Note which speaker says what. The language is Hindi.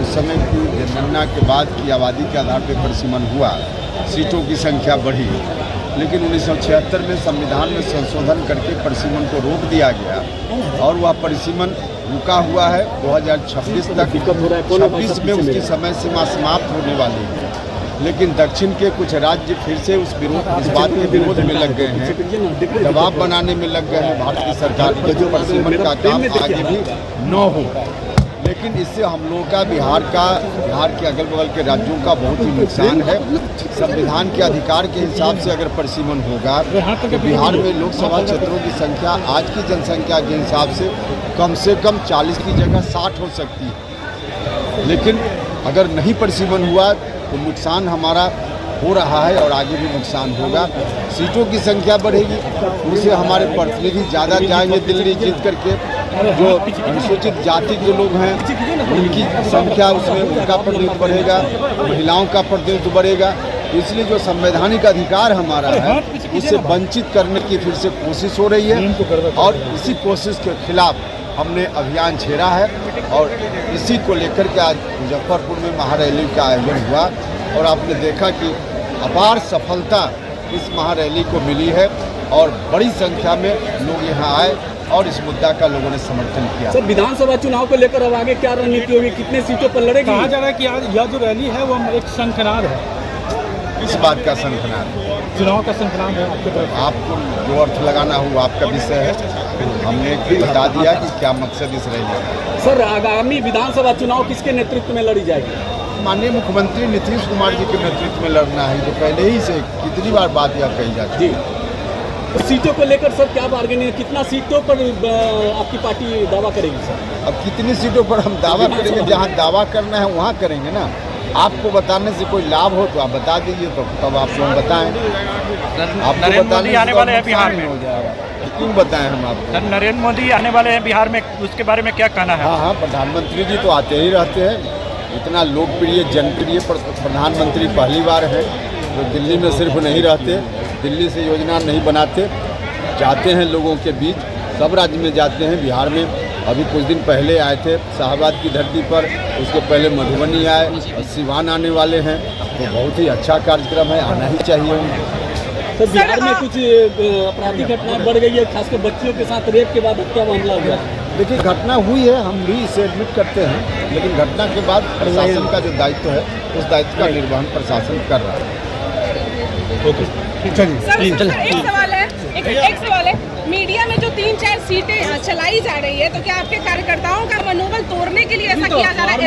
Speaker 1: उस समय की जनगणना के बाद की आबादी के आधार पर परिसीमन हुआ, सीटों की संख्या बढ़ी, लेकिन 1976 में संविधान में संशोधन करके परिसीमन को रोक दिया गया और वह परिसीमन रुका हुआ है 2026 तक। 26 में उसकी समय सीमा समाप्त होने वाली है, लेकिन दक्षिण के कुछ राज्य फिर से इस बात के विरोध में लग गए हैं, दबाव बनाने में लग गए हैं भारतीय सरकार के जो परिसीमन का काम आगे भी न हो। लेकिन इससे हम लोगों का बिहार के अगल बगल के राज्यों का बहुत ही नुकसान है। संविधान के अधिकार के हिसाब से अगर परिसीमन होगा तो बिहार में लोकसभा क्षेत्रों की संख्या आज की जनसंख्या के हिसाब से कम 40 की जगह 60 हो सकती है। लेकिन अगर नहीं परिसीमन हुआ तो नुकसान हमारा हो रहा है और आगे भी नुकसान होगा। सीटों की संख्या बढ़ेगी, उससे हमारे प्रतिनिधि ज़्यादा जाएंगे दिल्ली जीत करके। जो अनुसूचित जाति के लोग हैं उनकी संख्या, उसमें उनका प्रतिनिधित्व बढ़ेगा, महिलाओं का प्रतिनिधित्व बढ़ेगा। इसलिए जो संवैधानिक अधिकार हमारा है उससे वंचित करने की फिर से कोशिश हो रही है और इसी कोशिश के खिलाफ हमने अभियान छेड़ा है और इसी को लेकर के आज मुजफ्फरपुर में महारैली का आयोजन हुआ और आपने देखा कि अपार सफलता इस महारैली को मिली है और बड़ी संख्या में लोग यहाँ आए और इस मुद्दा का लोगों ने समर्थन किया।
Speaker 2: सर, विधानसभा चुनाव को लेकर अब आगे क्या रणनीति होगी, कितने सीटों पर लड़ेगी?
Speaker 3: कहा जा रहा है कि यह जो रैली है वो एक शंखनाद है।
Speaker 1: इस बात का शंखनाद,
Speaker 3: चुनाव का शंखनाद है आपकी तरफ?
Speaker 1: आपको जो अर्थ लगाना हो आपका विषय है, हमने बता दिया कि क्या मकसद इस रैली का।
Speaker 2: सर, आगामी विधानसभा चुनाव किसके नेतृत्व में लड़ी जाएगी?
Speaker 1: माननीय मुख्यमंत्री नीतीश कुमार जी के नेतृत्व में लड़ना है, जो पहले ही से कितनी बार बात यह कही जाती है।
Speaker 2: तो सीटों को लेकर सर क्या बार्गेनिंग, कितना सीटों पर आपकी पार्टी दावा करेगी सर?
Speaker 1: अब कितनी सीटों पर हम दावा करेंगे, जहाँ दावा करना है वहाँ करेंगे ना। आपको बताने से कोई लाभ हो तो आप बता दीजिए, तो तब आपको हम बताएं।
Speaker 4: नरेंद्र मोदी आने वाले हैं बिहार में,
Speaker 1: हो जाएगा, क्यों बताएं हम आपको?
Speaker 4: सर, नरेंद्र मोदी आने वाले हैं बिहार में, उसके बारे में क्या कहना है?
Speaker 1: हाँ, प्रधानमंत्री जी तो आते ही रहते हैं। इतना लोकप्रिय जनप्रिय प्रधानमंत्री पहली बार है जो दिल्ली में सिर्फ नहीं रहते, दिल्ली से योजना नहीं बनाते, जाते हैं लोगों के बीच, सब राज्य में जाते हैं। बिहार में अभी कुछ दिन पहले आए थे शाहबाद की धरती पर, उसके पहले मधुबनी आए और सिवान आने वाले हैं। तो बहुत ही अच्छा कार्यक्रम है, आना ही चाहिए उन्हें।
Speaker 2: तो बिहार में कुछ आपराधिक घटनाएं बढ़ गई है, खासकर बच्चियों के साथ रेप के बाद हत्या मामला हुआ।
Speaker 1: देखिए, घटना हुई है, हम भी इसे एडमिट करते हैं, लेकिन घटना के बाद प्रशासन का जो दायित्व है उस दायित्व का निर्वहन प्रशासन कर रहा है।
Speaker 5: सर, एक सवाल है, मीडिया में जो 3-4 सीटें चलाई जा रही है, तो क्या आपके कार्यकर्ताओं का मनोबल तोड़ने के लिए ऐसा किया जा रहा है?